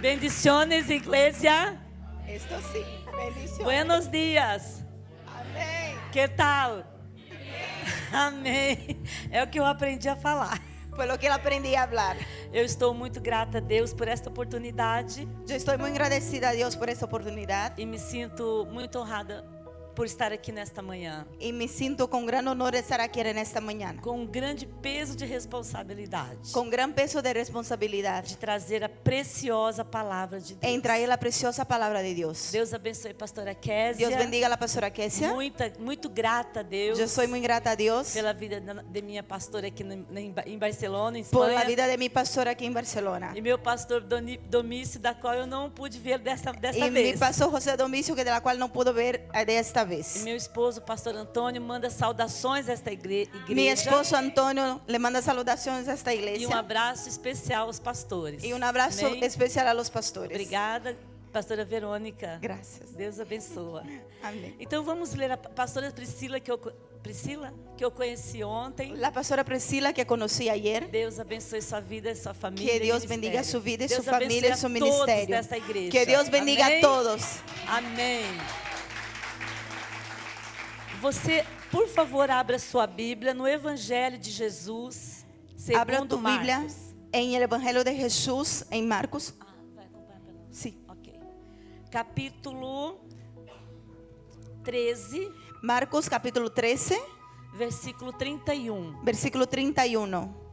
Bendiciones, iglesia. Esto sí, bendiciones. Buenos dias. Amém. Que tal? Amém. É o que eu aprendi a falar. Foi lo que eu aprendi a falar. Eu estou muito grata a Deus por esta oportunidade Eu estou muito agradecida a Deus por essa oportunidade e me sinto muito honrada por estar aqui nesta manhã, e me sinto com grande honor de estar aqui nesta manhã, com um grande peso de responsabilidade, com grande peso de responsabilidade de trazer a preciosa palavra de Deus. em trazer a preciosa palavra de Deus. Deus abençoe a pastora Késia. Deus bendiga a pastora Késia. Muito grata a Deus. Eu sou muito grata a Deus pela vida de minha pastora aqui em Barcelona, em por Espanha. a vida de minha pastora aqui em Barcelona. E meu pastor Domício, da qual eu não pude ver dessa E vez. meu pastor José Domício, que da qual não pude ver desta vez. E meu esposo, pastor Antônio, manda saudações a esta igreja. Meu esposo Antônio le manda saudações a esta E igreja. um abraço especial aos pastores. E um abraço Amém? especial a los pastores. Obrigada, pastora Verônica. Graças. Deus abençoa. Amém. Então vamos ler a pastora Priscila, que eu conheci ontem. La pastora Priscila, que conheci ayer. Deus abençoe sua vida e sua família. Que Deus e bendiga ministério. sua vida e Deus sua família e seu abençoe a todos ministério. desta igreja. Que Deus bendiga Amém? a todos. Amém. Você, por favor, abra sua Bíblia no Evangelho de Jesus, Abra segundo tu Bíblia Marcos. em el Evangelho de Jesús, em Marcos. Vai acompanhar pela... Sim. Ok. Capítulo 13, Marcos capítulo 13, versículo 31. versículo 31.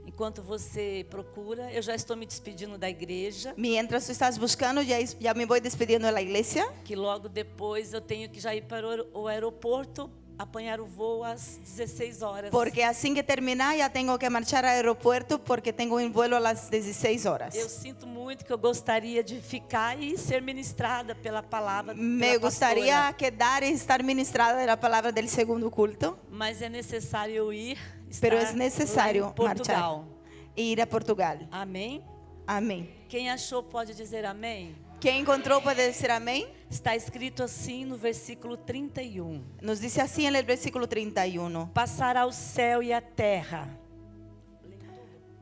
Enquanto você procura, eu já estou me despedindo da igreja, Mientras tú estás buscando, ya me voy despidiendo de la iglesia. que logo depois eu tenho que já ir para o aeroporto, apanhar o voo às 16 horas. Porque assim que terminar, ya tengo que marchar al aeropuerto porque tengo un vuelo a las 16 horas. Eu sinto muito que eu gostaria de ficar e ser ministrada pela palavra. Me pela gustaría pastora, quedar y estar ministrada de la palabra del segundo culto, mas é necessário eu ir. pero estar es necesario lá em Portugal. marchar e ir a Portugal. Amém? Amém. Quem achou pode dizer amém? Quem encontrou pode dizer amém? Está escrito assim no versículo 31. Nos dice así en el versículo 31. Passará o céu e a terra.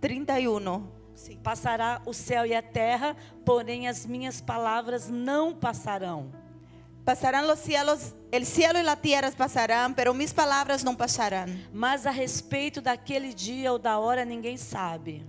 31. Passará o céu e a terra, porém as minhas palavras não passarão. Pasarán los cielos, el cielo y la tierra pasarán, pero mis palabras no pasarán. Mas a respeito daquele dia ou da hora ninguém sabe.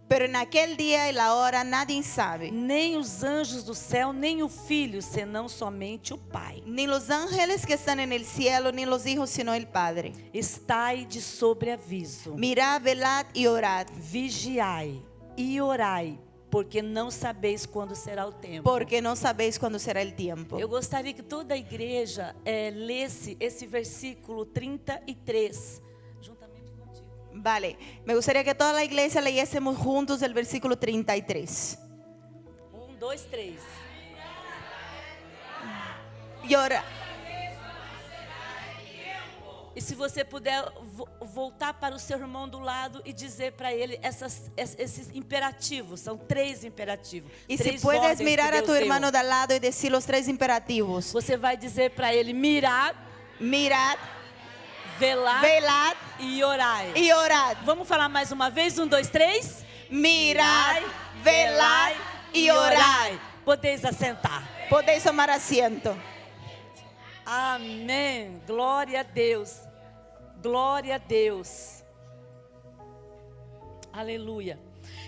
Pero en aquel día y la hora nadie sabe, Nem os anjos do céu, nem o Filho, senão somente o Pai. ni los ángeles que están en el cielo, ni los hijos, sino el Padre. Estai de sobreaviso. Mirad, velad y orad, Vigiai e orai, porque não sabeis quando será o tempo. porque no sabéis cuándo será el tiempo. Eu gostaria que toda a igreja lesse esse versículo 33, juntamente contigo. Vale, me gustaría que toda la iglesia leyésemos juntos el versículo 33. 1, 2, 3. Y ora. E se você puder voltar para o seu irmão do lado e dizer para ele esses imperativos, são 3 imperativos. Y si 3 puedes ordens mirar que a tu Deus deu. hermano de al lado y decir los 3 imperativos. Você vai dizer para ele: mirad, Mirad, velad velad e orai. y orad. Vamos falar mais uma vez? 1, 2, 3. Mirad, velad y orad. Podeis assentar. Podéis tomar asiento. Amém. Glória a Deus. Glória a Deus. Aleluia.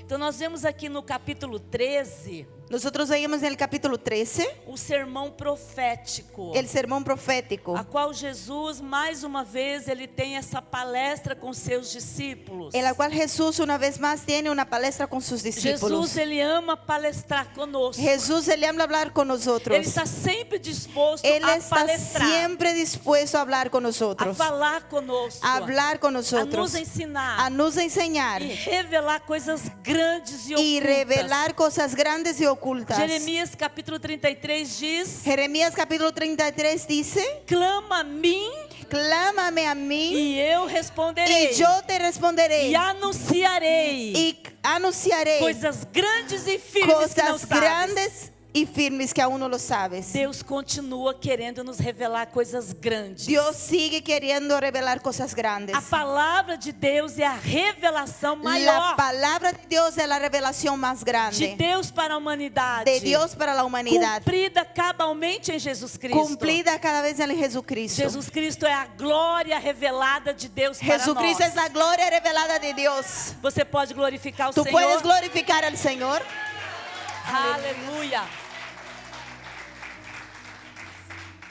Então nós vemos aqui no capítulo 13 Nosotros veíamos en el capítulo 13 o sermão profético, el sermón profético, a qual Jesus mais uma vez ele tem essa palestra com seus discípulos. en la cual Jesús una vez más tiene una palestra con sus discípulos. Jesus ele ama palestrar conosco. Jesús le ama hablar con nosotros. Ele está sempre disposto Él a está palestrar, siempre dispuesto a hablar con a nosotros, falar conosco, a hablar con a nos nosotros, ensinar a nos enseñar e revelar coisas grandes e y ocultas. revelar cosas grandes y ocultas. Jeremias capítulo 33 diz: Jeremías capítulo 33 dice: clama a mim clámame a mí e eu responderei, y yo te responderé e anunciarei y anunciaré coisas grandes e firmes que não cosas sabes. grandes y firmes que aún no lo sabes. Deus continua querendo nos revelar coisas grandes. Dios sigue queriendo revelar cosas grandes. A palavra de Deus é a revelação La maior palabra de Dios es la revelación más de grande Deus para a humanidade. de Dios para la humanidad, Cumprida cabalmente em Jesus Cristo. cumplida cada vez en Jesucristo. Jesus Cristo é a glória revelada de Deus para Jesucristo nós. es la gloria revelada de Dios. Você pode glorificar o Tú Senhor. puedes glorificar al Señor. Aleluia.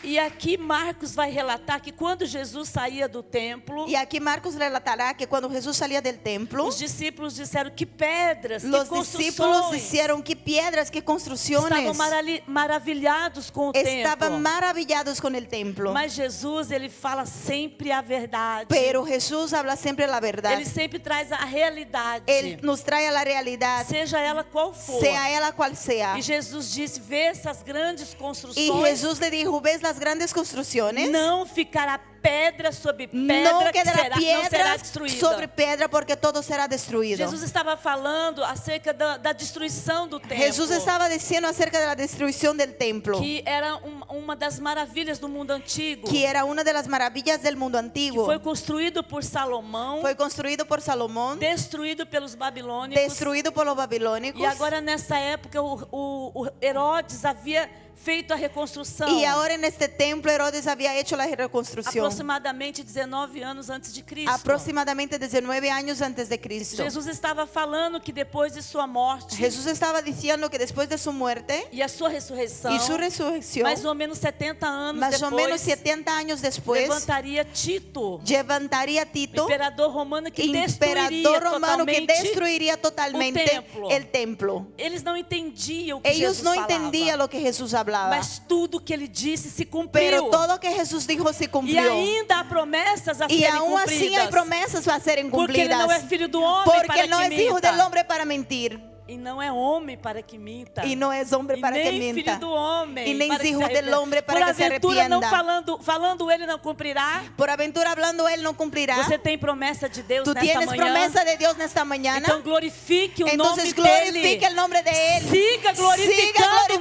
E aqui Marcos vai relatar que quando Jesus saía do templo, Y aquí Marcos relatará que cuando Jesús salía del templo, os discípulos disseram que pedras, que los discípulos construções. hicieron que piedras, que construcciones. Estavam maravilhados com o Estaban templo. maravillados con el templo. Mas Jesus, ele fala sempre a verdade. Pero Jesús habla siempre la verdad. Ele sempre traz a realidade. Él nos trae a la realidad, Seja ela qual for. sea ela cual sea. E Jesus disse: vê essas grandes Y construções. Jesús le dijo, ¿ves las grandes construcciones? Não ficará pedra sobre pedra No que quedará não será piedra destruída. sobre pedra porque todo será destruido. Jesus estava falando acerca da destruição do templo. Jesús estaba diciendo acerca de la destrucción del templo, Que era uma das maravilhas do mundo antigo. que era una de las maravillas del mundo Que antiguo. foi construído por Salomão, Fue construido por Salomón, destruído pelos babilônicos. destruido por los babilónicos. E agora nessa época o Herodes havia feito a reconstrução. Y ahora en este templo Herodes había hecho la reconstrucción. Aproximadamente 19 anos antes de Cristo. Aproximadamente 19 años antes de Cristo. Jesus estava falando que depois de sua morte Jesús estaba diciendo que después de su muerte e a sua ressurreição, y su resurrección, mais ou menos 70 anos más o depois, menos 70 años después, levantaria Tito, levantaría Tito, imperador romano, que destruiria imperador romano, que totalmente destruiría totalmente templo. el templo. Eles não entendiam o que Ellos Jesus no falava, entendían lo que Jesús hablaba, mas tudo que ele disse se cumpriu. pero todo que Jesús dijo se E cumplió. ainda há promessas a Y serem aún así hay cumpridas. promesas a ser Porque ele cumplidas. não é filho do homem Porque para no que es hijo minta. del hombre para mentir. E não é homem para que minta. Y no es hombre E para que nem mienta. filho do homem Y nem para que hijo se del arrependa. hombre para Por que se aventura não arrepienda. falando ele não cumprirá. Por aventura hablando él no cumplirá. Você tem promessa de Deus Tú nesta tienes manhã. promesa de Dios nesta mañana. Então glorifique o Entonces nome dele. glorifique el nombre de él. Siga glorificando,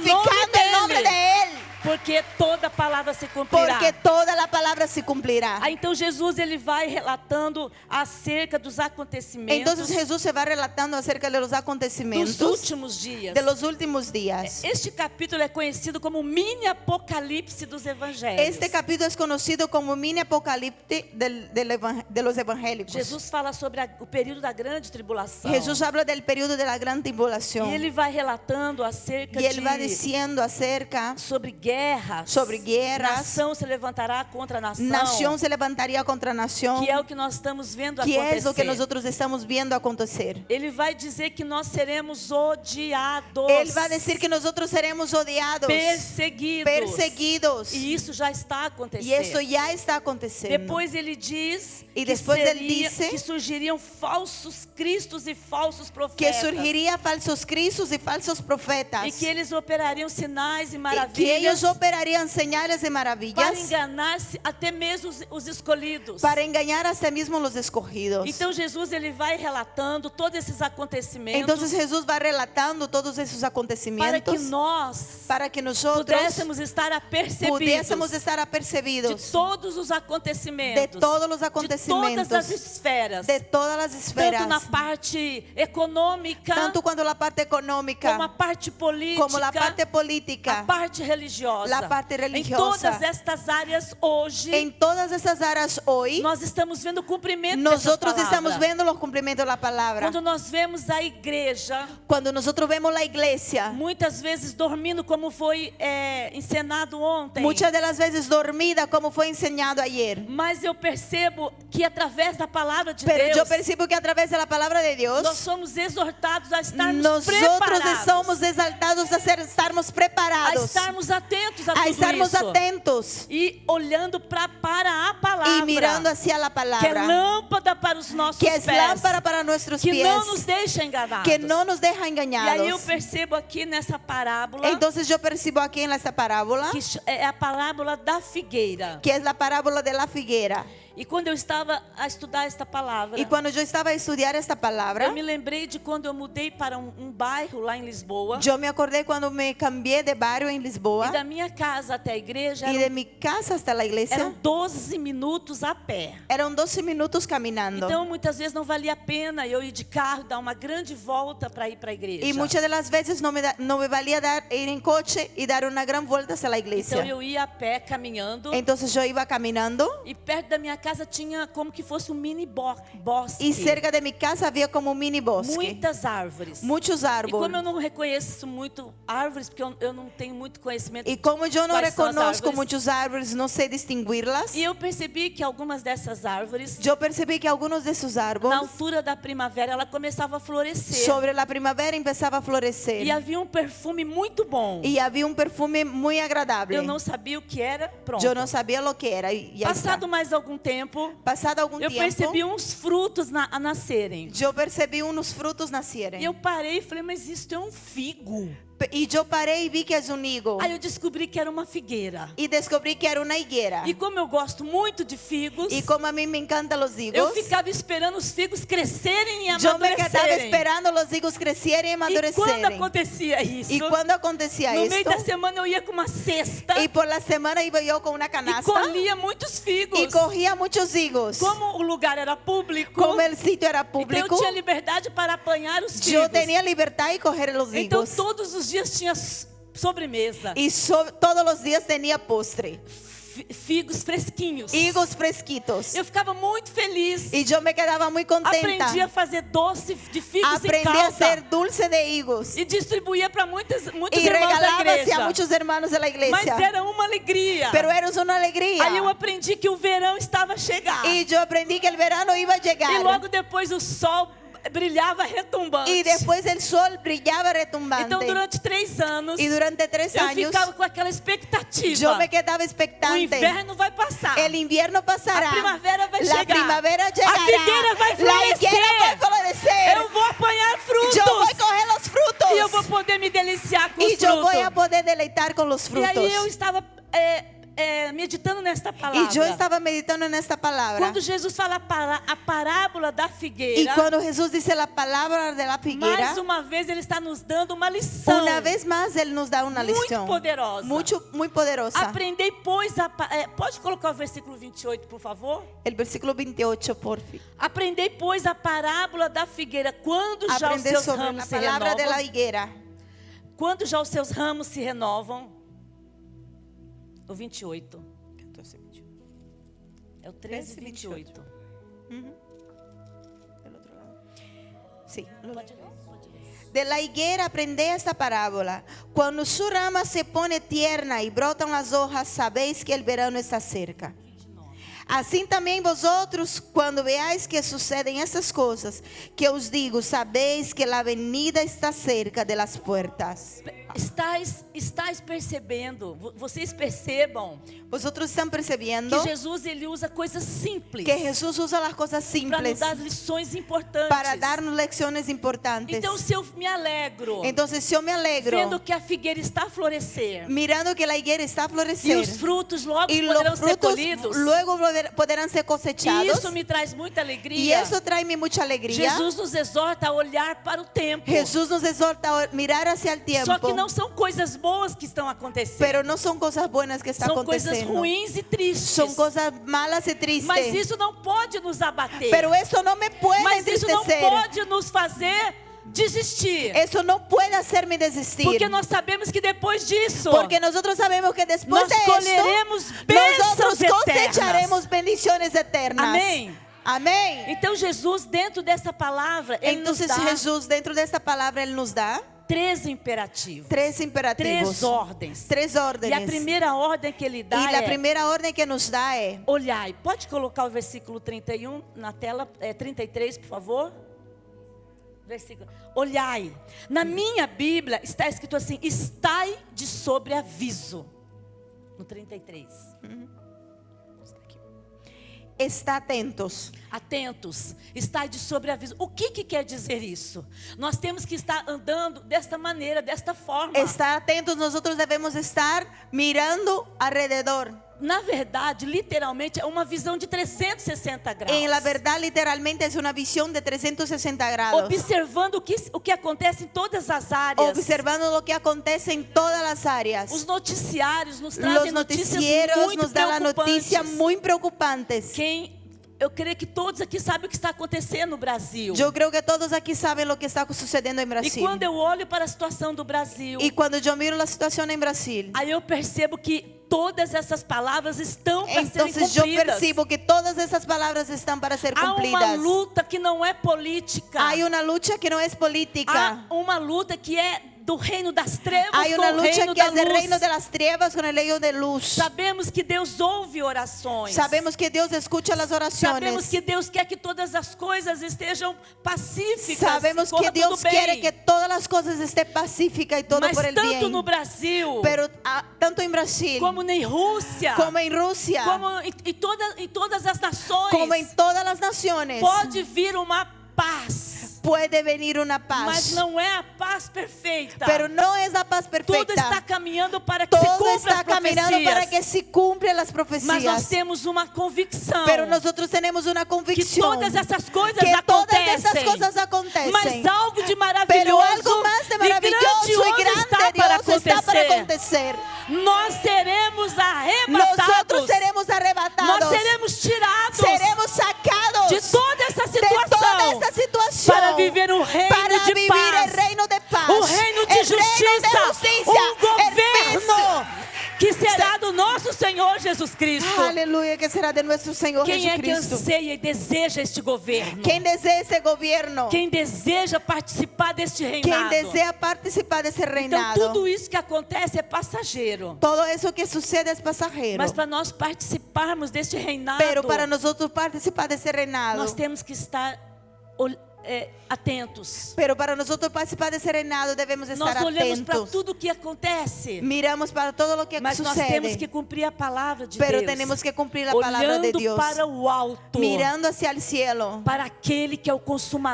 el nombre de él. Porque toda palavra se cumprirá. Porque toda la palabra se cumplirá. Aí, então Jesus ele vai relatando acerca dos acontecimentos Entonces Jesús se va relatando acerca de los dos acontecimientos últimos dias. de los últimos días. Este capítulo é conhecido como mini apocalipse dos evangelhos. Este capítulo es conocido como mini apocalipsis de los evangélicos. Jesus fala sobre o período da grande tribulação. Jesús habla del periodo de la gran E tribulación. ele vai relatando acerca Y él va diciendo acerca sobre guerras. sobre guerras. Nação se levantará contra nação. Nación se levantaría contra nación. Que é o que nós estamos vendo Que acontecer. es lo que nosotros estamos viendo acontecer. Ele vai dizer que nós seremos odiados. Él va a decir que nosotros seremos odiados, perseguidos. E isso já está acontecendo. Y eso ya está aconteciendo. Depois ele diz E depois que, ele disse que surgiriam falsos cristos e falsos que profetas. surgiría falsos cristos y falsos profetas. E que eles operariam sinais e Y maravilhas. que ellos operarían señales de para maravillas enganar-se até mesmo os escolhidos. para engañar hasta mismo los escogidos. Então Jesus ele vai relatando todos esses acontecimentos Entonces Jesús va relatando todos esos para acontecimientos que nós para que nosotros pudéssemos estar apercebidos pudiésemos estar de apercebidos todos os acontecimentos, de todos los de acontecimientos, todas as esferas, de todas las esferas, tanto na parte econômica, tanto cuando la parte económica como a parte política, como la parte a política, parte religiosa. la parte Em religiosa. todas estas áreas hoje, En todas esas áreas hoy nós estamos vendo o cumprimento nosotros dessas estamos palavras. viendo los cumplimientos de la palabra. Quando nós vemos a igreja Cuando nosotros vemos la iglesia, muitas vezes dormindo como foi encenado ontem. muchas de las veces dormida como fue enseñado ayer. Mas eu percebo que através da palavra de Pero yo Deus, percibo que a través de la palabra de Dios, nós somos exortados a estarmos nosotros preparados, somos exaltados a estarmos a preparados, estarmos atentos a a tudo estarmos isso. atentos E olhando para a palavra, y mirando hacia la que é palabra, lâmpada para os nossos que es pés, lámpara para nuestros que pies, não nos deixa enganados. que no nos deja E aí eu engañados. percebo aqui nessa parábola, Entonces yo percibo aquí en esta parábola, que é a parábola da figueira. que es la parábola de la figuera. E quando eu estava a estudar esta palavra, Y cuando yo estaba a estudiar esta palabra, eu me lembrei de quando eu mudei para um bairro lá em Lisboa. yo me acordé cuando me cambié de barrio en E Lisboa da minha casa até a igreja y de mi casa hasta la eram iglesia 12 minutos a pé. eran 12 minutos caminando. Então, muitas vezes não valia a pena eu ir de carro, dar uma grande volta para ir para a igreja. Y muchas de las veces no me valía ir en coche y dar una gran vuelta hacia la Então, iglesia. eu ia a pé, caminhando. Entonces yo iba caminando E perto da minha casa tinha como que fosse um mini bosque. y cerca de mi casa había como un mini bosque, Muitas árvores. muchos E como eu árboles. não reconheço muito árvores, porque eu não tenho muito conhecimento Y como yo no quais são as reconozco árvores, muchos árboles, no sé distinguirlas, e eu percebi que algumas dessas árvores, yo percibí que algunos de esos na árboles altura da primavera, ela começava a florescer. sobre la primavera empezaba a florecer E havia um perfume muito bom. y había un perfume muy agradable. Eu não sabia o que era. Pronto. Yo no sabía lo que era y ya está. Passado mais algum tempo, Pasado algún eu tiempo, percebi uns frutos a nascerem. yo percibí unos frutos nacieron. E eu parei e falei, mas isto é um figo. Y yo paré y vi que es un higo. Aí eu descobri que era uma figueira. Y descubrí que era una higuera. E como eu gosto muito de figos, Y como a mí me encantan los eu higos, ficava esperando os figos crescerem e yo me quedaba amadurecerem. esperando los higos crecieran y E quando amadurecerem. acontecia isso, Y cuando acontecía no meio esto, da semana eu ia com uma cesta y por la semana iba yo con una e canasta colhia muitos figos. y cogía muchos higos. Como o lugar era público, Como el sitio era então público, eu tinha liberdade para apanhar os yo figos. tenía libertad y coger los Então higos. todos os dias tinha sobremesa, Y todos los días tenía postre, figos fresquinhos. higos fresquitos. Eu ficava muito feliz. Y yo me quedaba muy contenta. Aprendi a fazer doce de figos em Aprendí a calda hacer dulce de higos e distribuía para muitos y irmãos da regalaba hacia igreja. muchos hermanos de la Mas iglesia. era uma alegria. Pero era una alegría. Aí eu aprendi que o verão estava a chegar. Y yo aprendí que el verano iba a E llegar. logo depois o sol brilhava retumbante. Y después el sol brillaba retumbante. Então durante 3 anos Y durante 3 eu años ficava com aquela expectativa. yo me quedaba O expectante. inverno vai passar. El invierno pasará. A primavera vai La chegar. primavera llegará. A figueira vai La florescer. higuera vai florecer. Eu vou apanhar frutos. Yo voy a coger los frutos. E eu vou poder me deliciar com Y os yo frutos. voy a poder deleitar con los E frutos. aí eu estava meditando nesta palavra. Y yo estaba meditando en esta palabra. Quando Jesus fala a parábola da Y figueira, cuando Jesús dice la palabra de la figuera, mais uma vez ele está nos dando uma lição. una vez más Él nos da una Muito lección poderosa. muy poderosa. Aprendei, pois, pode colocar o versículo 28, por favor? El versículo 28, por fin. Aprendei, pois, a parábola da figueira, quando já os Aprender seus sobre ramos la se palabra de la renovam. higuera. Quando já os seus ramos se renovam. O 28. É o 13 e 28. Del otro lado. Sí. Pode ler, pode ler. De la higuera aprendé esta parábola. Cuando su rama se pone tierna y brotan las hojas, sabéis que el verano está cerca. Assim também vosotros, quando veáis que sucedem essas coisas, que os digo, sabeis que a venida está cerca de las puertas. Estáis percebendo, vocês percebam Vosotros estão percebendo que Jesus ele usa coisas simples que Jesus usa as coisas para nos simples dar lições importantes. para dar-nos lecciones importantes. Então, se eu me alegro Então, se eu me alegro vendo que a figueira está a florescer mirando que a higuera está a e florescer os frutos logo e poderão os ser frutos colhidos, luego poderão ser e cosechados, isso me traz muita e alegria. isso traz-me muita alegria. Jesus nos exorta a olhar para o tempo. Jesus nos exorta a mirar hacia o tempo. Só que não são coisas boas que estão acontecendo. Pero no son cosas buenas que están São coisas aconteciendo. ruins e tristes. Son cosas malas y tristes. Mas isso não pode nos abater. Pero eso no me puede Mas isso não entristecer. pode nos fazer desistir. Eso no puede hacerme desistir. Porque nós sabemos que depois disso, Porque nosotros sabemos que después nós de esto, colheremos bênçãos nosotros cosecharemos eternas. bendiciones eternas. Amém. Amém. Então Jesus, dentro dessa palavra, ele nos Entonces dá Jesús, dentro de esta palabra, Él nos da 3 imperativos. tres imperativos. 3 ordens. Tres E órdenes. a primeira ordem que ele dá Y la é: primera orden que nos da es, olhai. Pode colocar o versículo 31 na tela, 33, por favor? Versículo. Olhai. Na minha Bíblia está escrito assim: estai de sobreaviso. No 33. está atentos. Atentos, estai de sobreaviso. O que quer dizer isso? Nós temos que estar andando desta maneira, desta forma. Estar atentos, nosotros debemos estar mirando alrededor. na verdade, literalmente, é uma visão de 360 graus. En la verdad, literalmente es una visión de 360 grados. Observando o que acontece em todas as áreas. Observando lo que acontece en todas las áreas. Os noticiários nos Los trazem notícias noticieros muito nos dan las noticias preocupantes. muy preocupantes. Eu creio que todos aqui sabem o que está acontecendo no Brasil. Yo creo que todos aquí saben lo que está sucediendo en E Brasil. quando eu olho para a situação do Brasil, Y cuando yo miro la situación en Brasil, aí eu percebo que todas essas palavras estão para serem entonces yo cumpridas. percibo que todas esas palabras están para ser Há uma cumplidas. luta que não é política. Hay una lucha que no es política. Há uma luta que é do reino das trevas Hay com una o lucha reino que da es del luz. reino de las tinieblas con el reino de luz. Sabemos que Deus ouve orações. Sabemos que Dios escucha las Sabemos oraciones. que Deus quer que todas as coisas estejam pacíficas. Sabemos e corra que Dios tudo bem. quiere que todas las cosas estén pacíficas y todo Mas por el tanto bien. no Brasil, Pero tanto en Brasil como na Rússia, como en Rusia, como em todas as nações, como en todas las naciones, pode vir uma paz. puede venir una paz. Mas não é a paz perfeita. Pero no es la paz Tudo está perfecta. caminhando para que se Todo cumpra está as caminando profecias. para que se cumplan las Mas nós profecías. temos uma convicção Pero nosotros tenemos una que convicción todas essas coisas que todas acontecem. esas cosas acontecem. Mas algo de Pero maravilhoso algo más de e maravilloso y grandioso está grande para Dios está para acontecer. acontecer. Nós seremos arrebatados. Nosotros seremos Nós arrebatados. seremos tirados Seremos sacados de toda essa de toda situação esta situación para viver um reino para de vivir paz, el reino de paz, um reino de el justiça, reino de justicia, um el governo paz. que será do nosso Senhor Jesus Cristo. Aleluya, que será de nuestro Señor Quem é que Jesucristo. anseia e deseja este governo? Quem desea ese gobierno, Quem deseja participar deste quien reinado? desea participar de ese Então reinado. tudo isso que acontece é passageiro. Todo eso que sucede es pasajero. Mas para nós participarmos deste reinado, Pero para nosotros participar de ese reinado, nós temos que estar atentos. pero para nosotros participar de ese reinado debemos estar Nós olhamos para atentos. tudo o que acontece, Miramos para todo lo que mas nós temos sucede, que cumprir a palavra de pero Deus. tenemos que cumplir la palabra de Olhando Dios. para o alto, Mirando hacia el cielo, para aquele que é o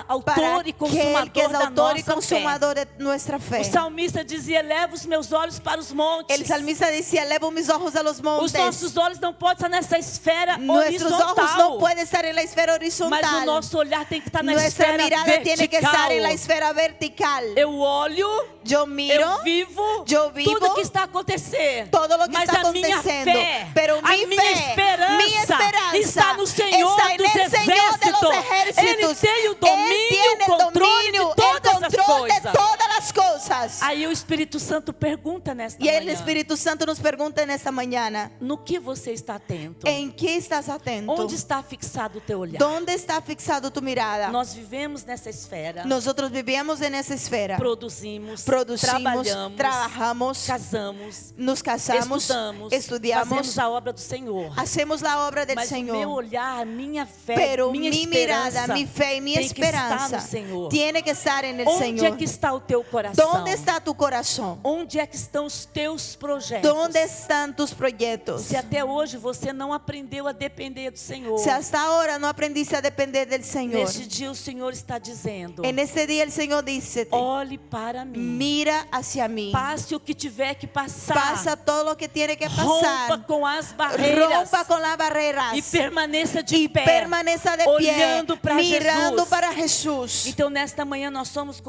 autor para e aquel consumador que es da autor y nossa fé. consumador de nuestra fe. O salmista dizia: eleva os meus olhos para os montes. El salmista decía, elevo mis ojos a los Os montes. nossos olhos não podem estar nessa esfera Nuestros ojos horizontal, no pueden estar en la esfera mas o horizontal. nosso olhar tem que estar na Nuestra esfera mirada vertical. tiene que estar en la esfera vertical. Eu olho, Yo miro, eu vivo, yo vivo tudo que está acontecendo. todo lo que Mas está a minha acontecendo. fé, Pero a mi minha fe, esperança, mi esperanza está no Senhor está en dos el Señor de los exércitos. Ele ejércitos. tem o Él domínio, tiene o controle de el todas as control de coisas. todas las cosas. Aí o Espírito Santo pergunta nesta Y el manhã: Espíritu Santo nos pregunta en esta mañana, no que você está atento? ¿en qué estás atento? Onde está fixado o teu olhar? ¿Dónde está fixado tu mirada? Nós vivemos nessa esfera, Nosotros vivimos en esa esfera. producimos, Producimos, trabalhamos, trabajamos, casamos, nos casamos, estudamos, estudiamos, fazemos a obra do Senhor. hacemos la obra del Mas o meu Señor. olhar, a minha fé, Pero minha mi mirada, esperança mi fe y mi tem que estar esperanza no Senhor. tiene que estar en el Onde Señor. é que está o teu coração? ¿Dónde está tu corazón? Onde é que estão os teus projetos? ¿Dónde están tus proyectos? Se até hoje você não aprendeu a depender do Senhor, Si hasta ahora no aprendiste a depender del Señor, neste dia o Senhor está dizendo: en este día el Señor dice, olhe para mim, mira hacia mí, passe o que tiver que passar, pasa todo lo que tiene que rompa pasar, com as barreiras rompa con las barreras e permaneça de y pé, permaneza de pie, olhando para mirando Jesus. para Jesús. Então nesta manhã nós somos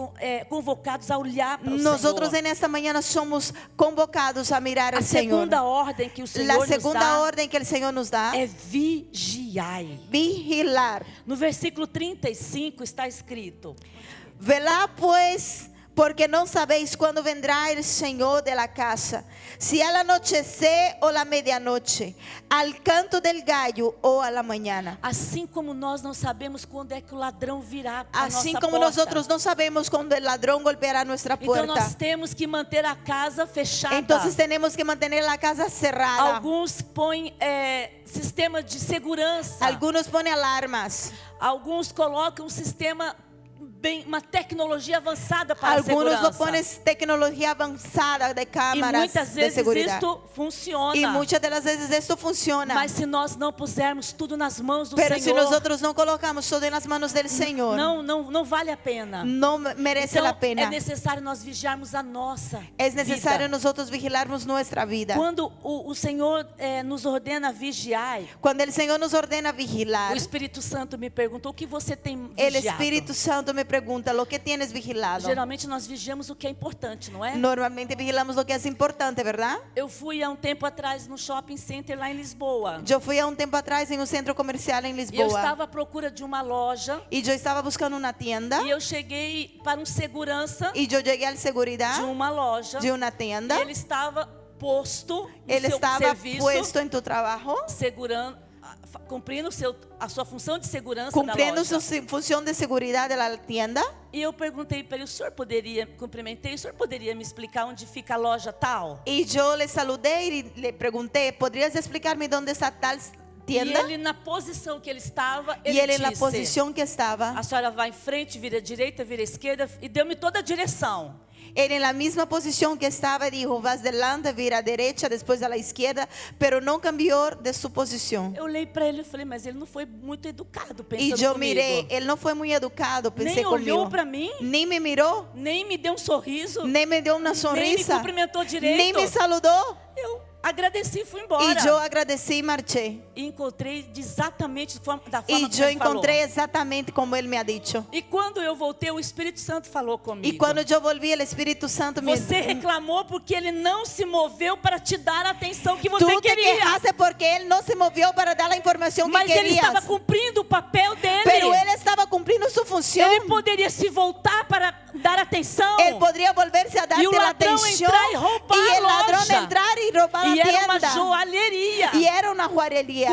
convocados a olhar para o Nosotros Senhor. en esta mañana somos convocados a mirar A al Señor. segunda ordem que o Senhor La nos segunda dá orden que el Señor nos da é vigiai. vigilar. No versículo 35 está escrito: Velad pues, porque no sabéis cuándo vendrá el Señor de la casa, si al anochecer o la medianoche, al canto del gallo o a la mañana. assim como nós não sabemos quando é que o ladrão virá para a Así nossa como porta. nosotros no sabemos cuando el ladrón golpeará nuestra Então nós puerta. temos que manter a casa fechada. Entonces tenemos que mantener la casa cerrada. Alguns põem sistema de segurança. Algunos ponen alarmas. Alguns colocam um sistema uma tecnologia avançada para a Algunos lo segurança. ponen tecnología avanzada de E cámaras muitas de vezes seguridad. isto funciona. Y muchas de las veces esto funciona. Mas se nós não pusermos tudo nas mãos do Pero si Senhor, nosotros no colocamos todo en las manos del Señor, não vale a pena. no merece Então, la pena. é necessário nós vigiarmos a nossa Es necesario vida. nosotros vigilarnos nuestra vida. Quando o Senhor nos ordena vigiar, Cuando el Señor nos ordena o vigilar, Espírito Santo me perguntou: o que você tem el vigiado? Espíritu Santo me pregunta, ¿lo que tienes vigilado? Geralmente nós vigiamos o que é importante, não é? Normalmente vigilamos lo que es importante, ¿verdad? Eu fui há um tempo atrás no shopping center lá em Lisboa. Yo fui a un tiempo atrás en un centro comercial en E eu Lisboa. estava à procura de uma loja. Y yo estaba buscando una tienda. E eu cheguei para um segurança Y yo llegué al de seguridad uma loja. de una E tienda. ele estava posto no Él seu estaba serviço, puesto en tu trabajo, cumprindo a sua função de segurança cumpliendo na su loja. función de seguridad de la tienda. E eu perguntei para ele: o senhor poderia me explicar onde fica a loja tal? Y yo le saludé y le pregunté, ¿podrías explicarme dónde está tal E tienda? ele, na posição que ele estava, Y ele él en la disse: posición que estaba, a senhora vai em frente, vira à direita, vira à esquerda, e deu-me toda a direção. él en la misma posición que estaba dijo, vas delante, vira a derecha, después a la izquierda, pero no cambió de su posición. Eu olhei para ele e falei: mas ele não foi muito educado, Y pensando yo comigo. miré, él no fue muy educado, pensé Nem olhou conmigo. para mim, Ni me miró, nem me deu um sorriso, ni me dio una nem me sonrisa, cumprimentou direito. ni me saludó. Eu agradeci e fui embora. Y yo agradecí y marché. E encontrei exatamente da forma Y como yo ele falou. encontré exactamente como él me ha dicho. E quando eu voltei, o Espírito Santo falou comigo. Y cuando yo volví, el Espíritu Santo me Você reclamou porque ele não se moveu para te dar a atenção que você tú te queria. quejaste porque él no se movió para dar la información que Mas ele querías. estava cumprindo o papel dele. Pero él estaba cumpliendo su función. Ele poderia se voltar para dar atenção. Él podría volverse a darte Y el la ladrón atención. entrar y robar Y el la ladrón loja. entrar y robar E la era uma tienda. joalheria. Y era una joyería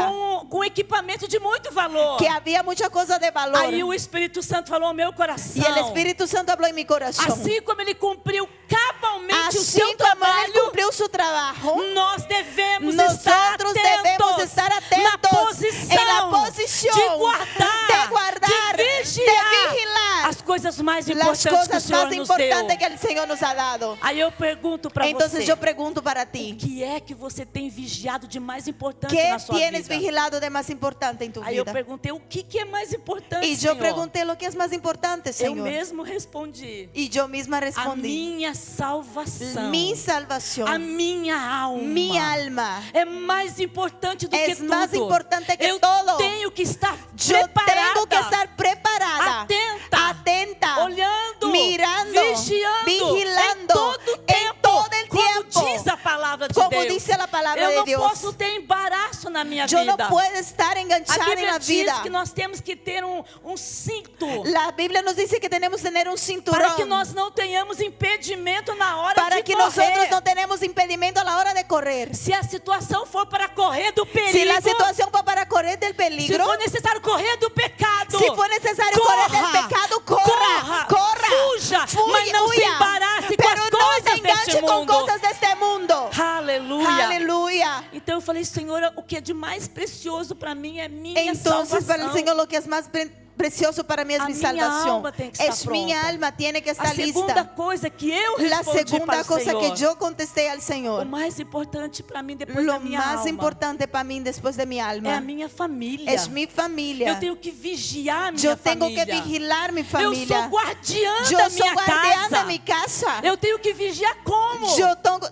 Com equipamento de muito valor. que había muchas cosas de valor. Aí o Espírito Santo falou ao meu coração. Y el Espíritu Santo habló en mi corazón. Assim como ele cumpriu cabalmente o Así seu como él trabalho, cumplió su trabajo, nós devemos nosotros debemos estar na atentos posição, en la posición de guardar, de vigiar vigilar as coisas mais las importantes que o cosas Senhor más nos deu. importantes que el Señor nos ha dado. Aí eu pergunto para Entonces você, yo pregunto para o ti, que é que você tem vigiado de mais importante ¿qué na sua tienes vida? vigilado de más importante en tu Aí eu vida? perguntei: o que é mais importante, Y yo Senhor? pregunté lo que es más importante, Eu Señor. mesmo respondi: Y yo misma a respondí, minha salvação, mi a salvación, minha alma. mi alma. É mais importante do que Es tudo. más importante que eu todo. tenho que estar Yo preparada, tengo que estar preparada, atenta, atenta, olhando, mirando, vigiando, vigilando, em todo o tempo, en todo el como tiempo, diz a palavra de como Deus. dice la palabra eu de não Dios. posso ter embaraço na minha Yo no vida. puedo estar A enganchada en Bíblia la diz vida. que nós temos que ter um cinto La Biblia nos dice que tenemos que tener un cinturón para que nós não tenhamos impedimento na hora para de que correr. nosotros no tenemos impedimento a la hora de correr. Se a situação for para correr do perigo, Si la situación fue para correr del se peligro, for necessário correr do pecado, si fue necesario correr del pecado, corra, corra, fuja, mas não se huya. embarace com Pero as no coisas se enganche deste con mundo. cosas de este mundo. Aleluia. Aleluya. Então eu falei: Senhor, o que é de mais precioso para mim é minha Entonces para el salvação. Señor lo que es más precioso para mí es A mi minha salvación. alma tem que estar Es mi pronta. alma, tiene que A estar segunda lista. coisa que eu La respondi para segunda o cosa Senhor, que yo contesté al o Señor, mais importante para mim depois lo da minha más alma importante para mí después de mi é a alma, minha família. es mi familia. Eu tenho que vigiar a minha Yo tengo família. que vigilar mi Eu sou familia. guardiã Yo da soy minha guardián casa. de mi casa. Eu tenho que vigiar como? Yo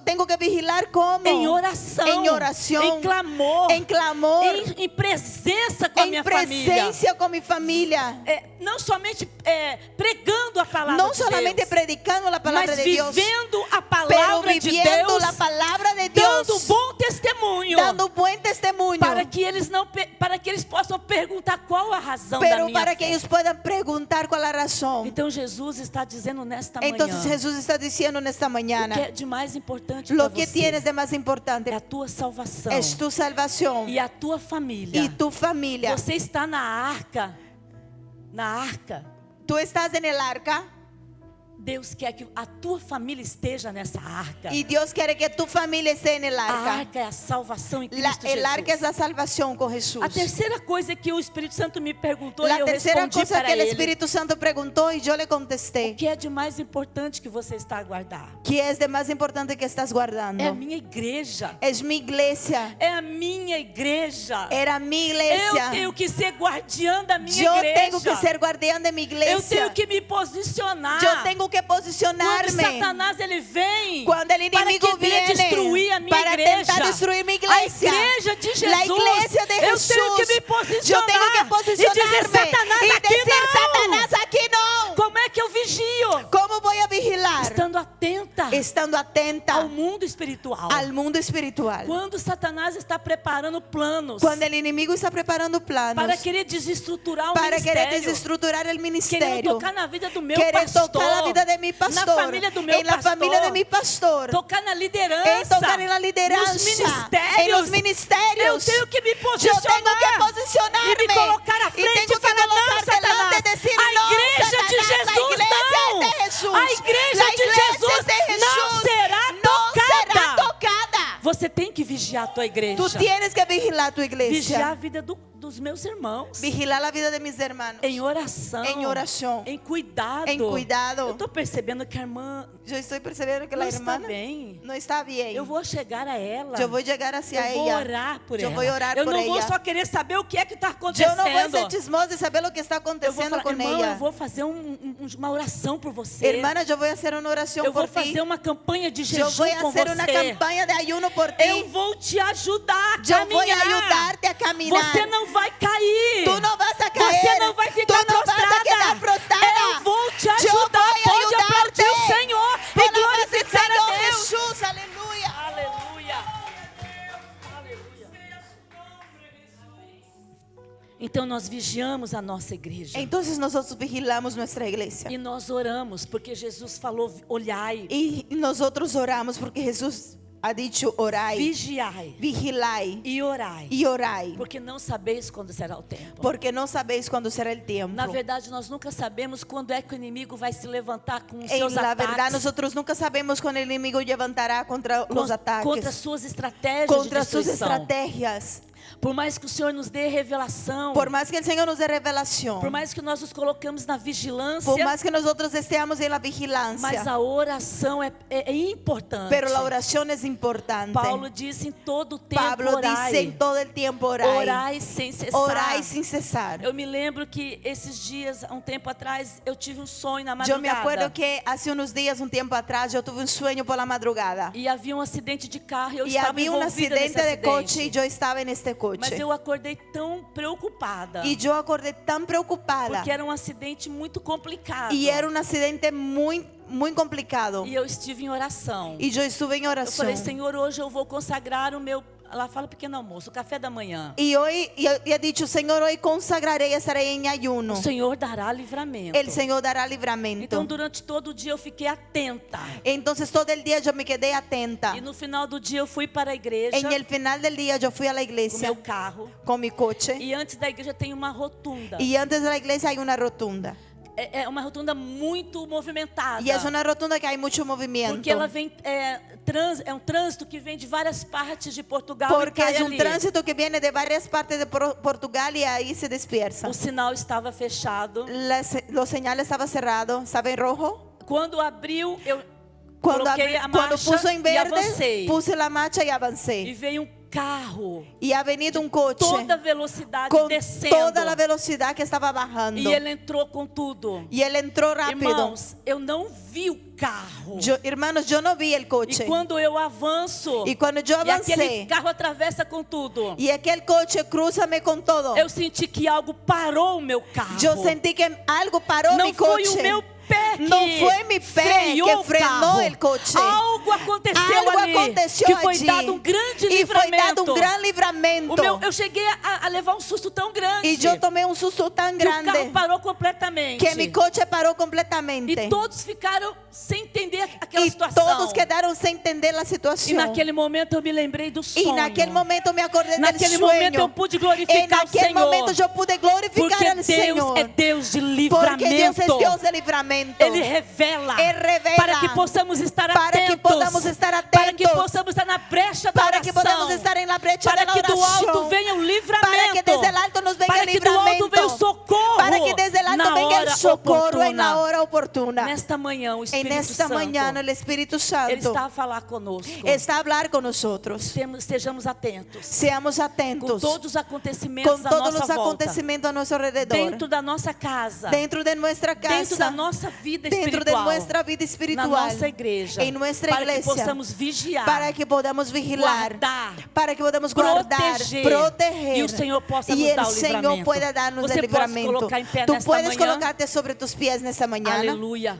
tengo que vigilar como Em oração, en oración, em clamor, en clamor, em presença com a en minha família. presencia con mi familia. Não somente pregando a palavra No de solamente Deus, predicando la palabra mas de Dios, vivendo a pero palavra de viviendo Deus, la palabra de dando Dios, bom testemunho, dando buen testimonio, para que eles possam perguntar qual a razão da pero minha para fé. que ellos puedan preguntar cuál es la razón. Então Jesus está dizendo nesta Entonces manhã, Jesús está diciendo en esta o que mañana, é de mais importante lo para que você tienes de más é importante a tua salvação es tu salvación e a tua família. y tu familia. Você está na arca. Tú estás en el arca Deus quer que a tua família esteja nessa arca. Y Dios quiere que tu familia esté en el A arca. arca é a salvação em Cristo El arca es Jesus. la salvación con Jesús. A terceira coisa que o Espírito Santo me perguntou e La eu tercera respondi cosa para que el ele. Espíritu Santo preguntó y yo le O contesté. que é de mais importante que você está a guardar? ¿Qué es de más importante que estás guardando? É a minha igreja. Es mi iglesia. É a minha igreja. Era mi Eu iglesia. tenho que ser guardiã da minha Yo igreja. tengo que ser guardián de mi Eu tenho iglesia. que me posicionar. Yo tengo que Quando posicionarme. Satanás ele vem Cuando el para enemigo querer destruir viene a minha para igreja, tentar destruir mi a iglesia, igreja de Jesus, la iglesia de eu tenho Jesús, que me yo posicionar tengo que e dizer, posicionarme Satanás, y aqui decir, não. Satanás, aquí no. Como é que eu vigio? ¿Cómo voy a vigilar? Estando atenta Estando atenta ao mundo espiritual. al mundo espiritual. Quando Satanás está preparando planos Cuando el enemigo está preparando planos para querer desestruturar o para querer ministério, desestructurar el querendo ministerio, tocar na vida do meu querer pastor, tocar la vida de mi pastor, na família do meu en la pastor, familia de mi pastor, tocar na liderança, en tocar en la nos lideranza, ministérios, en los eu ministerios. tenho que me Yo posicionar tengo que posicionarme e me colocar à y frente tengo e que falar, não, colocar delante Satanás, y decir, a no, igreja de Satanás, Jesus la iglesia não, es de Jesús. a igreja La de iglesia Jesus es de Jesús não será no será tocada. tocada. Você tem que vigiar a tua igreja, Tú tienes que vigilar tu vigiar a iglesia, vida dos meus irmãos, vigilar la vida de mis hermanos, em oração, en oración, em cuidado. en cuidado. Eu estou percebendo que a irmã Yo estoy percibiendo que não la está hermana bem. no está bien. Eu vou chegar a ela. Yo voy a llegar hacia Eu vou ella. orar por Yo ela. voy a orar eu por não vou ella. só querer saber o que é que está Yo acontecendo. no voy a ser chismosa y saber lo que está Eu vou aconteciendo falar, con irmão, ella. eu vou fazer uma oração por você. Hermana, yo voy a hacer una oración eu vou por ti. fazer uma campanha de Yo jejum voy a com hacer una você. campaña de ayuno por ti. Eu vou te ajudar a Yo voy a caminhar. ayudarte a caminar. Você não vai cair. Tú no vas a caer. Você não vai Tú ficar no vas a prostrada. quedar prostrada. Eu vou te Yo ajudar. voy a Pode aplaudir ayudarte. o Senhor e Por la paz del glorificar a Señor Deus. Jesús, aleluya. Aleluia. Aleluia. Então nós vigiamos a nossa igreja. Entonces nosotros vigilamos nuestra iglesia. E nós oramos, porque Jesus falou, olhai, Y nosotros oramos porque Jesús ha dicho orai, vigiai vigilai e orai. y orai. Porque não sabeis quando será o tempo. Porque no sabéis cuándo será el tiempo. Na verdade, nós nunca sabemos quando é que o inimigo vai se levantar com os En seus la ataques. verdad, nosotros nunca sabemos cuando el enemigo levantará contra los ataques, Contra suas estratégias contra de sus destruição. estrategias. Por mais que o Senhor nos dê revelação, Por más que el Señor nos dé revelación, por mais que nós nos colocamos na vigilância, por más que nosotros estemos en la mas vigilancia, a oração é importante. pero la oración es importante. Paulo disse em todo o tempo Pablo orai. dice en todo el tiempo orai, Orai sem cessar. orai sin cesar. Eu me lembro que esses dias, há um tempo atrás, eu tive um sonho na Yo me madrugada. acuerdo que hace unos días, un tiempo atrás, yo tuve un sueño por la madrugada. E havia um acidente de carro e eu Y estava había un envolvida accidente nesse de coche y acidente. yo estaba en este Mas coche. eu acordei tão preocupada. Y yo acordé tan preocupada. Porque era um acidente muito complicado. Y era un accidente muy complicado. E eu estive em oração. Y yo estuve en Eu oración. falei, Senhor, hoje eu vou consagrar o meu... Ela fala pequeno almoço, o café da manhã. Y hoy, y he dicho, Señor, hoy consagraré y estaré en ayuno. O Senhor dará livramento. El Señor dará livramento. Então, durante todo o dia eu fiquei atenta. Entonces todo el día yo me quedé atenta. E no final do dia eu fui para a igreja En el final del día yo fui a la com iglesia meu carro. con mi coche. E antes da igreja tem uma rotunda. Y antes de la iglesia hay una rotunda. É uma rotunda muito movimentada. Y es una rotunda que hay mucho movimiento. Porque ela vem, é um trânsito que vem de várias partes de Portugal Porque e cai es un ali. tránsito que viene de varias partes de Portugal y ahí se dispersa. O sinal estava fechado. Los señales estaban cerrados, ¿sabe en rojo? Quando abriu, eu Cuando, coloquei a cuando marcha puso en e verde, avancei. puse la marcha y E avancé. veio carro, Y ha venido un coche toda velocidade con descendo. toda la velocidad que estaba bajando. E ele entrou com tudo. Y él entró rápido. Irmãos, eu não vi o carro. Hermanos, yo no vi el coche. E quando eu avanço, Y cuando yo e aquele avancé, carro atravessa com tudo, y aquel coche crúzame con todo, eu senti que algo parou o meu carro. yo sentí que algo paró Não mi foi coche. o meu pé que No fue mi pé freou que o frenó carro. el coche. Algo aconteceu Algo ali, aconteceu que foi allí. dado um grande Y fue dado livramento. un gran livramento. Eu cheguei a levar um susto tão grande Y yo tomé un susto tan que o carro grande parou completamente. que mi coche paró completamente. E todos ficaram sem entender aquela Y situação. todos quedaron sin entender la E situación. naquele momento eu me lembrei do sonho. Y naquele momento me acordé Naquele del momento eu sueño. pude En glorificar o aquel Senhor. momento yo pude glorificar Porque al Deus Señor. é Deus de Porque Dios es livramento. Dios de livramento. livramento. Ele revela. Ele revela. Para que possamos estar Para atentos. que podamos estar atentos. Para que possamos estar na brecha da Para oração. que podamos estar en la brecha Para de la que do alto oración. venha o livramento. Para que desde el alto nos venga para el que do alto livramento. venha o socorro. Para que desde el alto na venga el hora socorro en la oportuna. hora oportuna. Nesta manhã, o En Espírito esta Santo, mañana el Espíritu Ele Santo está a falar conosco. está a hablar con nosotros. Sejamos atentos. Seamos Com atentos todos os acontecimentos con à todos nossa los volta. acontecimientos a nuestro alrededor. Dentro da nossa casa. Dentro de nuestra Dentro da casa. nossa vida Dentro de espiritual. nuestra vida espiritual. Na nossa igreja. En nuestra para que iglesia. possamos vigiar. Para que podamos vigilar. Guardar. Para que podamos guardar. Proteger. E o Senhor possa Y nos dar el o Señor livramento. pueda darnos Você el pode livramento. colocar em pé Tú nesta puedes manhã. colocarte sobre tus pies nesta mañana. Aleluia.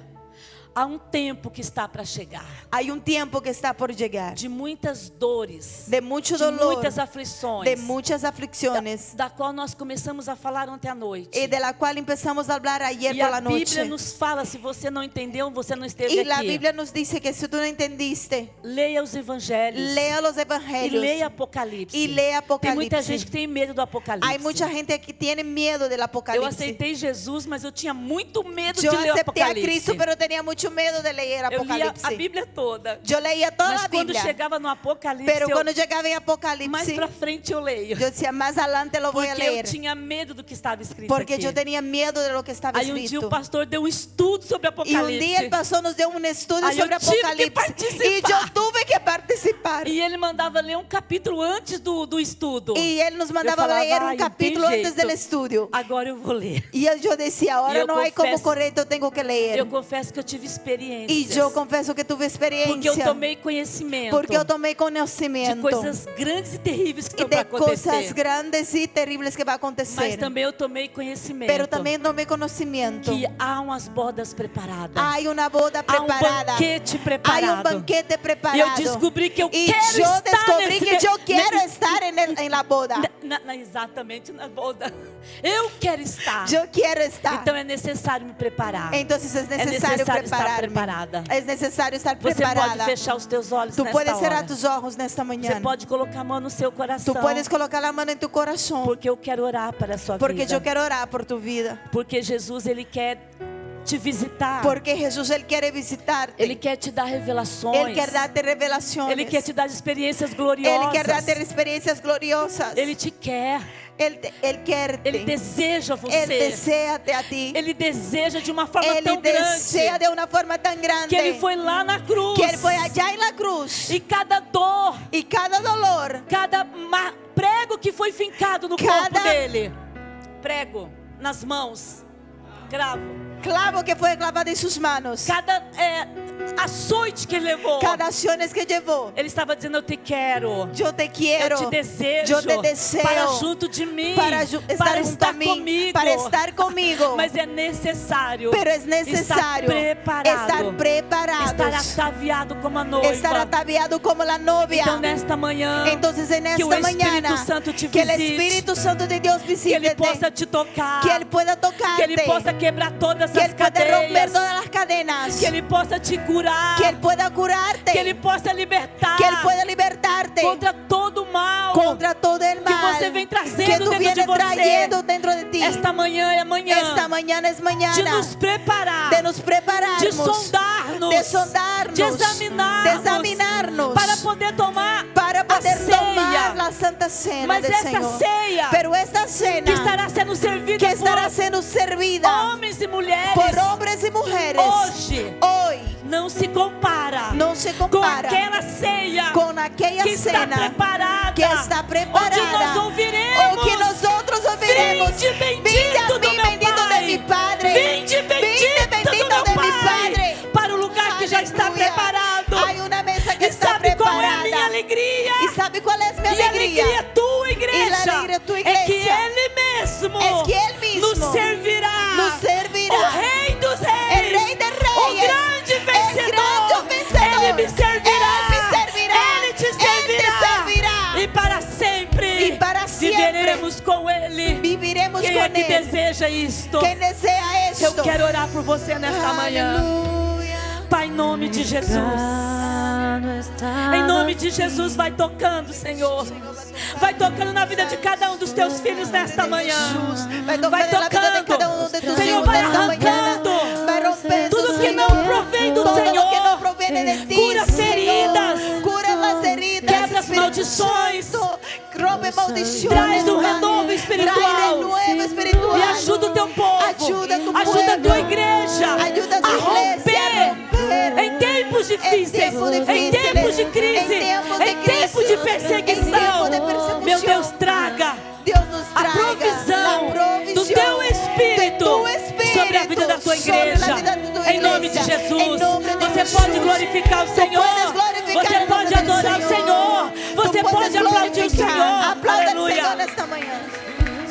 Há um tempo que está para chegar. Hay un tiempo que está por llegar. De muitas dores. De mucho de dolor. muitas aflições. De muchas aflicciones. Da qual nós começamos a falar ontem à noite. Y de la cual empezamos a hablar ayer E por a la Bíblia noche. nos fala, se você não entendeu, você não esteve Y la aqui. Biblia nos dice que si tú no entendiste, Leia os evangelhos. lea los E evangelios. leia Apocalipse. Y lee Tem muita Apocalipse. gente que tem medo do Apocalipse. Hay mucha gente que tiene miedo del Eu Apocalipse. aceitei Jesus, mas eu tinha muito medo Yo de ler o acepté a Apocalipse. Cristo, pero tenía mucho miedo de leer Eu lia Apocalipse. a Bíblia toda. Yo leía toda Mas la quando Biblia. chegava no Apocalipse, Pero eu, cuando llegaba en mais Apocalipse, pra frente eu leio. yo decía, más adelante lo voy a Porque eu leer. tinha medo do que estava escrito Porque aqui. yo tenía miedo de lo que estaba Aí um dia escrito. o pastor deu um estudo sobre Y Apocalipse. un día el pastor nos dio un estudio Aí eu sobre tive que Apocalipse. participar. Y yo tuve que participar. E ele mandava ler um capítulo antes do estudo. Y él nos Eu mandaba falava, leer "Ai, un não capítulo tem antes jeito. del estudio. Agora eu vou ler. Y yo decía, ahora yo no hay como confieso- correcto, tengo que leer. Eu confesso que eu tive experiências. Y yo confieso que tuve Porque eu experiencia. tomei conhecimento Porque yo tomé de conocimiento coisas grandes e terríveis que y estão para de cosas acontecer. grandes y terribles que va a Mas acontecer. também eu tomei conhecimento Pero también tomé conocimiento. que há umas bodas preparadas. Hay una boda Há um preparada. banquete Hay preparado. un banquete E preparado. eu descobri que eu Y quero yo estar descubrí nesse que yo quiero ne- estar en la boda. exatamente na boda. Eu quero estar. Yo quiero estar. Então é necessário me preparar. Entonces es necesario necessário estar prepararme. preparada. Es necesario estar Você preparada. pode fechar os teus olhos Tú nesta puedes cerrar hora. tus ojos nesta Você mañana. pode colocar a mão no seu coração. Tú puedes colocar la mano en tu corazón. Porque eu quero orar para a sua Porque vida. yo quiero orar por tu vida. Porque Jesus, Ele quer te visitar. Porque Jesús, Él quiere visitarte. Ele quer te dar revelações. Él quiere darte revelaciones. Ele quer te dar experiências Él gloriosas. quiere darte experiencias gloriosas. Ele te quer. Él quiere. Ele deseja você. Él deseate a ti. Ele deseja de uma forma Él tão desea grande de una forma tan grande. que Ele foi lá na cruz. Que Él fue allá en la cruz. E cada dor, Y cada dolor, cada prego que foi fincado no Cada- corpo dele. Prego nas mãos. Cravo. clavo que fue clavado en sus manos. Cada açoite que ele levou. Cada acciones que llevó. Ele estava dizendo, eu te quero. Yo te quiero. Eu te desejo. Yo te deseo. Para junto de mim. Para estar junto a mí. comigo. Para estar conmigo. Mas é necessário. Pero es necesario estar preparado. Estar ataviado como a noiva. Estar ataviado como la novia. Então nesta manhã. Entonces en que o esta Espírito mañana Santo te que el visite. Espíritu Santo de Dios Que visite. Ele possa te tocar. Que Él pueda tocarte. Que Ele possa quebrar todas que as Él pueda cadeias. romper todas las cadenas. Que Ele possa te curar. Que Él pueda curarte. Que Ele possa libertar. Que Él pueda libertarte contra todo o mal. contra todo el mal você vem trazendo que tú dentro vienes de você. trayendo dentro de ti. Esta manhã é amanhã. Esta mañana es mañana. De nos preparar. De nos prepararmos. De sondarnos. De sondarnos. De examinarnos. De examinarnos. Para poder tomar para poder a ceia. tomar la Santa Cena Mas del essa Señor. ceia Pero esta cena que estará sendo servida que estará por siendo servida homens e mulheres por hombres y mujeres hoje hoy não se compara no se com compara aquela ceia con aquella que está cena preparada, que está preparada onde nós ouviremos o que nosotros ouviremos. Vinde bendito Vinde a do mí, meu bendito Pai. de mi Padre. Vinde bendito bendito do meu de mi Pai, Padre. para o lugar que já está Aleluya. preparado. Hay una mesa que E está sabe qual é a preparada. minha alegria? ¿Y sabe cuál es mi E a alegría? alegria tua, igreja, E a alegria tua, é que igreja. Ele mesmo, Es que Él mismo nos servirá, nos servirá. o Rei dos Reis, El Rey de Reyes, o grande vencedor, grande vencedor. Ele me servirá, Él me servirá. Ele te Él te servirá. e para sempre, E para sempre. viveremos com Ele. Viviremos Quem con é que Él. deseja isto? Quem desea esto? Eu quero orar por você nesta manhã. Aleluya. Pai, em nome de Jesus. Em nome nome de Jesus, vai tocando, Senhor. Vai tocando na vida de cada um dos teus filhos nesta manhã. Vai tocando. Senhor, vai arrancando tudo que não provém do Senhor. Cura feridas. Quebra as maldições. Traz um renovo espiritual. E ajuda o teu povo. Ajuda a tua igreja a romper em tempos difíceis, em tempos de crise, em tempos de perseguição. Meu Deus, traga a provisão do teu Espírito sobre a vida da tua igreja. Em nome de Jesus. Você pode glorificar o Senhor.